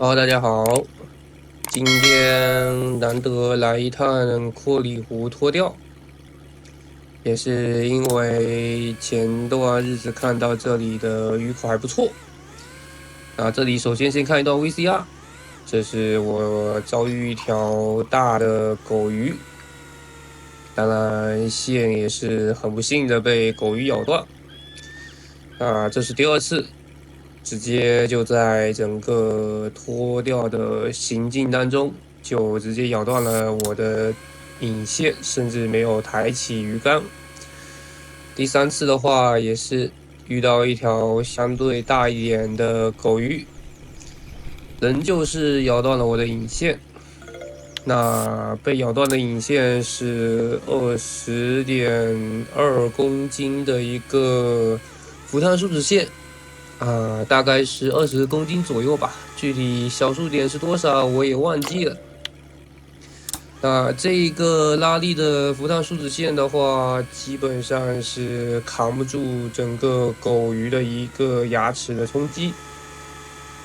大家好，今天难得来一趟阔里湖脱钓，也是因为前段日子看到这里的鱼口还不错。这里首先先看一段 VCR，这是我遭遇一条大的狗鱼，当然线也是很不幸的被狗鱼咬断。这是第二次，直接就在整个脱钓的行进当中，就直接咬断了我的引线，甚至没有抬起鱼竿。第三次的话，也是遇到一条相对大一点的狗鱼，仍旧是咬断了我的引线。那被咬断的引线是20.2公斤的一个浮碳树脂线，大概是20公斤左右吧，具体小数点是多少我也忘记了。那这一个拉力的浮碳树脂线的话，基本上是扛不住整个狗鱼的一个牙齿的冲击。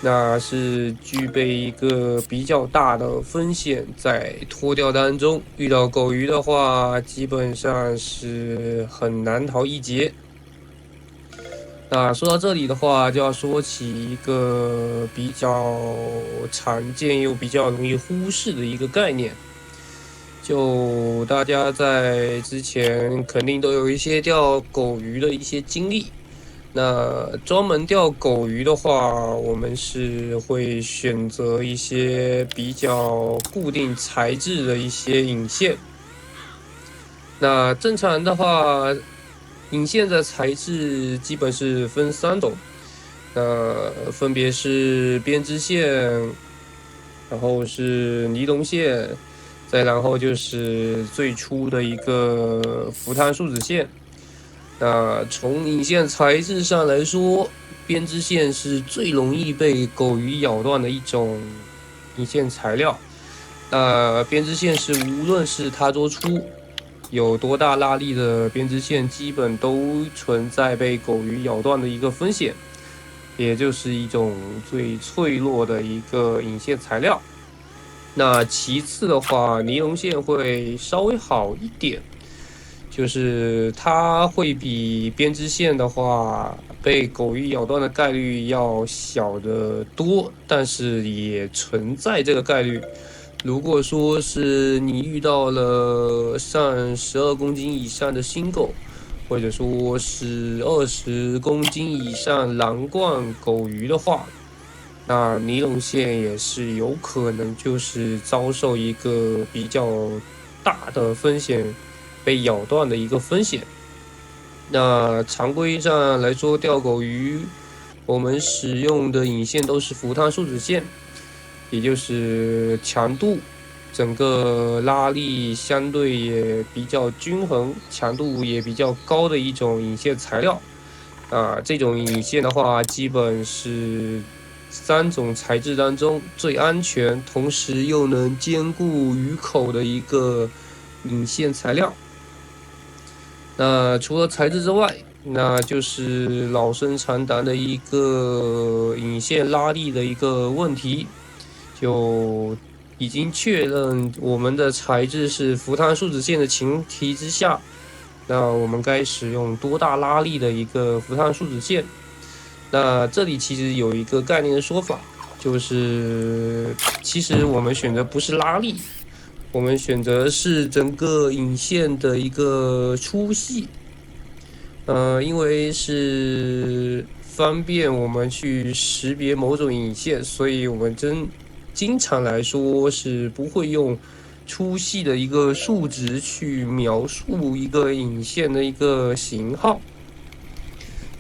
那是具备一个比较大的风险，在脱钓当中遇到狗鱼的话，基本上是很难逃一劫。那说到这里的话，就要说起一个比较常见又比较容易忽视的一个概念，就大家在之前肯定都有一些钓狗鱼的一些经历。那专门钓狗鱼的话，我们是会选择一些比较固定材质的一些引线。那正常的话，引线的材质基本是分3种，分别是编织线，然后是尼龙线，再然后就是最初的一个浮碳树脂线。那从引线材质上来说，编织线是最容易被狗鱼咬断的一种引线材料。编织线是无论是它多粗，有多大拉力的编织线，基本都存在被狗鱼咬断的一个风险，也就是一种最脆弱的一个引线材料。那其次的话，尼龙线会稍微好一点。就是它会比编织线的话被狗鱼咬断的概率要小得多，但是也存在这个概率。如果说是你遇到了上12公斤以上的新狗，或者说是20公斤以上蓝冠狗鱼的话，那尼龙线也是有可能就是遭受一个比较大的风险被咬断的一个风险。那常规上来说，钓狗鱼我们使用的引线都是浮碳树脂线，也就是强度整个拉力相对也比较均衡，强度也比较高的一种引线材料。这种引线的话，基本是3种材质当中最安全，同时又能兼顾鱼口的一个引线材料。那除了材质之外，那就是老生常谈的一个引线拉力的一个问题，就已经确认我们的材质是浮碳树脂线的前提之下，那我们该使用多大拉力的一个浮碳树脂线。那这里其实有一个概念的说法，就是其实我们选择不是拉力，我们选择是整个引线的一个粗细，因为是方便我们去识别某种引线，所以我们经常来说是不会用粗细的一个数值去描述一个引线的一个型号，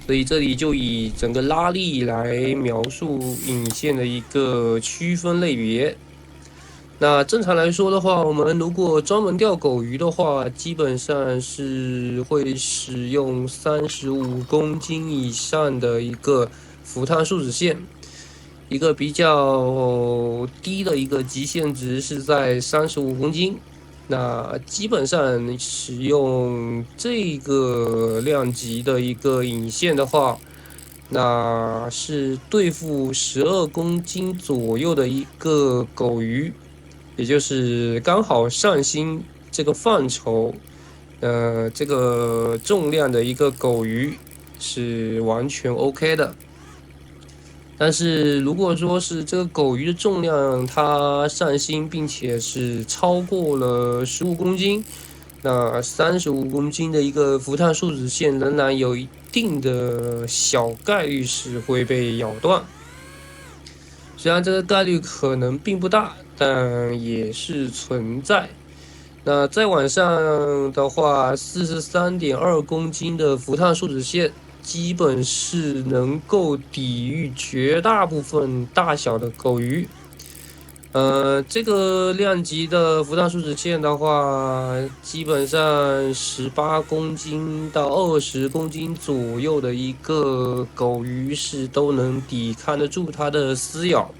所以这里就以整个拉力来描述引线的一个区分类别。那正常来说的话，我们如果专门钓狗鱼的话，基本上是会使用35公斤以上的一个浮碳树脂线，一个比较低的一个极限值是在35公斤。那基本上使用这个量级的一个引线的话，那是对付12公斤左右的一个狗鱼，也就是刚好上新这个范畴，这个重量的一个狗鱼是完全 OK 的。但是如果说是这个狗鱼的重量它上新，并且是超过了15公斤，那35公斤的一个浮碳树脂线仍然有一定的小概率是会被咬断。虽然这个概率可能并不大，但也是存在。那再往上的话，43.2公斤的浮碳树脂线基本是能够抵御绝大部分大小的狗鱼。这个量级的浮碳树脂线的话，基本上18公斤到20公斤左右的一个狗鱼是都能抵抗得住它的撕咬。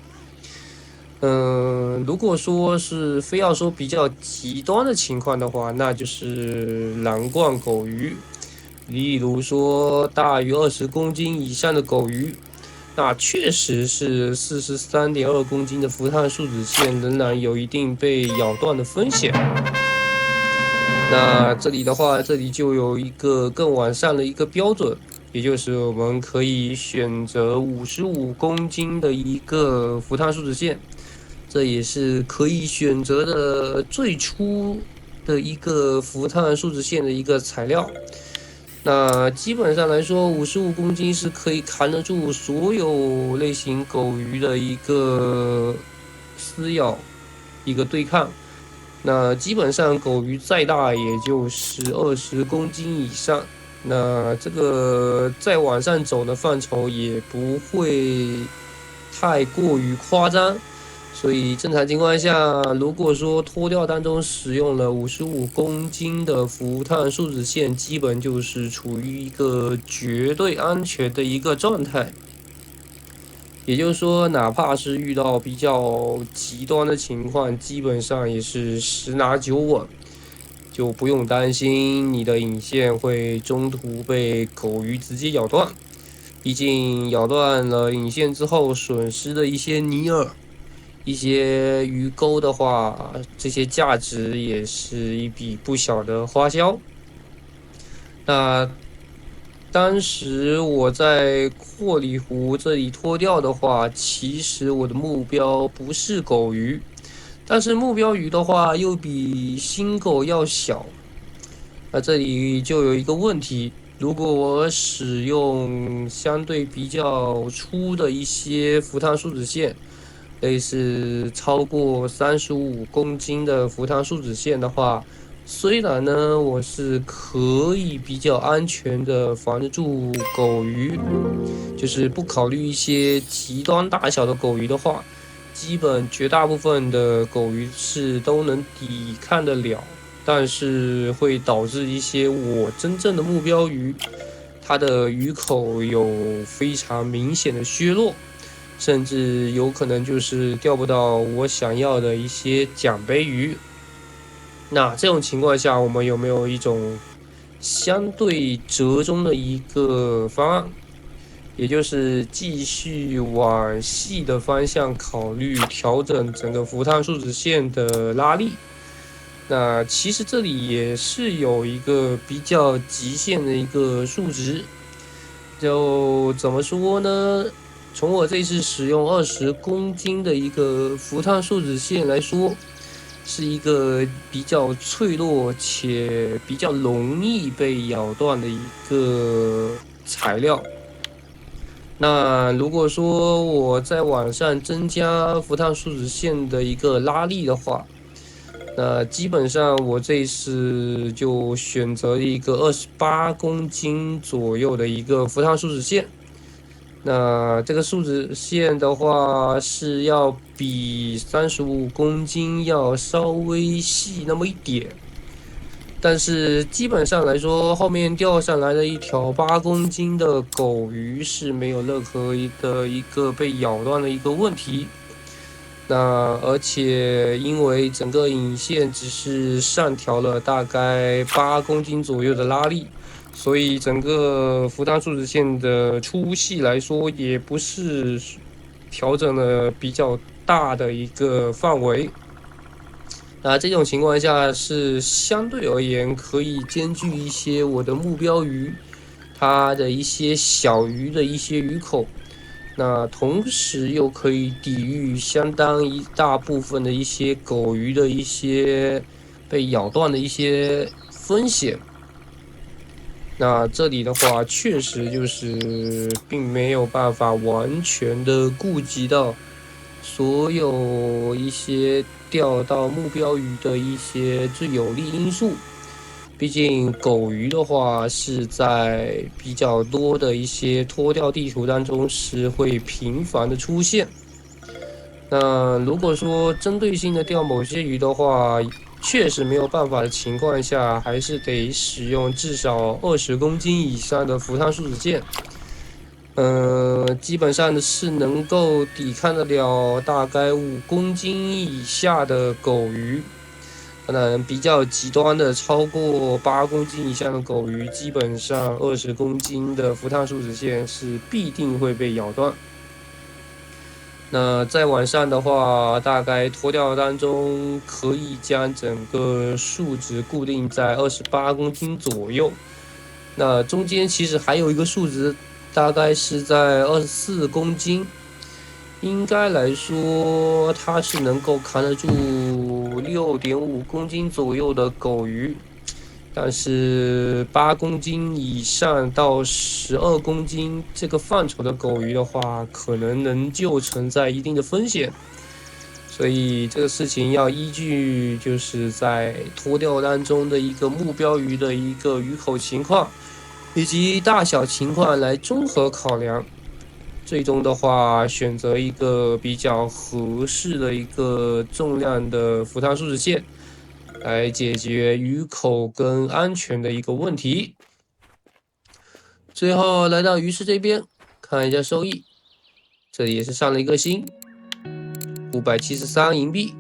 如果说是非要说比较极端的情况的话，那就是蓝冠狗鱼。例如说大于20公斤以上的狗鱼，那确实是43.2公斤的浮碳树脂线仍然有一定被咬断的风险。那这里的话，这里就有一个更完善的一个标准，也就是我们可以选择55公斤的一个浮碳树脂线。这也是可以选择的最初的一个浮碳树脂线的一个材料。那基本上来说，55公斤是可以扛得住所有类型狗鱼的一个撕咬、一个对抗。那基本上狗鱼再大也就是20公斤以上。那这个再往上走的范畴也不会太过于夸张。所以正常情况下，如果说脱钓当中使用了55公斤的浮碳树脂线，基本就是处于一个绝对安全的一个状态。也就是说，哪怕是遇到比较极端的情况，基本上也是10拿9稳，就不用担心你的引线会中途被狗鱼直接咬断。毕竟咬断了引线之后，损失的一些尼尔、一些鱼钩的话，这些价值也是一笔不小的花销。那当时我在阔里湖这里脱钓的话，其实我的目标不是狗鱼，但是目标鱼的话又比新狗要小。那这里就有一个问题，如果我使用相对比较粗的一些浮碳树脂线，类似超过35公斤的浮碳树脂线的话，虽然呢我是可以比较安全的防得住狗鱼，就是不考虑一些极端大小的狗鱼的话，基本绝大部分的狗鱼是都能抵抗得了，但是会导致一些我真正的目标鱼，它的鱼口有非常明显的削弱。甚至有可能就是钓不到我想要的一些奖杯鱼。那这种情况下，我们有没有一种相对折中的一个方案？也就是继续往细的方向考虑，调整整个浮碳树脂线的拉力。那其实这里也是有一个比较极限的一个数值，就怎么说呢？从我这次使用20公斤的一个浮碳树脂线来说，是一个比较脆弱且比较容易被咬断的一个材料。那如果说我在往上增加浮碳树脂线的一个拉力的话，那基本上我这次就选择一个28公斤左右的一个浮碳树脂线。那这个树脂线的话是要比35公斤要稍微细那么一点，但是基本上来说，后面钓上来的一条8公斤的狗鱼是没有任何的一个被咬断的一个问题。那而且因为整个引线只是上调了大概8公斤左右的拉力，所以整个浮汤数值线的粗细来说，也不是调整了比较大的一个范围。那这种情况下是相对而言可以兼具一些我的目标鱼，它的一些小鱼的一些鱼口，那同时又可以抵御相当一大部分的一些狗鱼的一些被咬断的一些风险。那这里的话，确实就是并没有办法完全的顾及到所有一些钓到目标鱼的一些最有利因素。毕竟狗鱼的话是在比较多的一些脱钓地图当中是会频繁的出现。那如果说针对性的钓某些鱼的话，确实没有办法的情况下，还是得使用至少20公斤以上的浮汤树脂线。基本上的是能够抵抗得了大概5公斤以下的狗鱼。当然，比较极端的，超过8公斤以上的狗鱼，基本上20公斤的浮汤树脂线是必定会被咬断。那再往上的话，大概脱钓当中可以将整个数值固定在28公斤左右。那中间其实还有一个数值，大概是在24公斤。应该来说，它是能够扛得住6.5公斤左右的狗鱼。但是8公斤以上到12公斤这个范畴的狗鱼的话，可能仍旧存在一定的风险，所以这个事情要依据就是在脱钓当中的一个目标鱼的一个鱼口情况以及大小情况来综合考量，最终的话选择一个比较合适的一个重量的浮汤树脂线。来解决鱼口跟安全的一个问题。最后来到鱼市这边看一下收益，这也是上了一个星，573银币。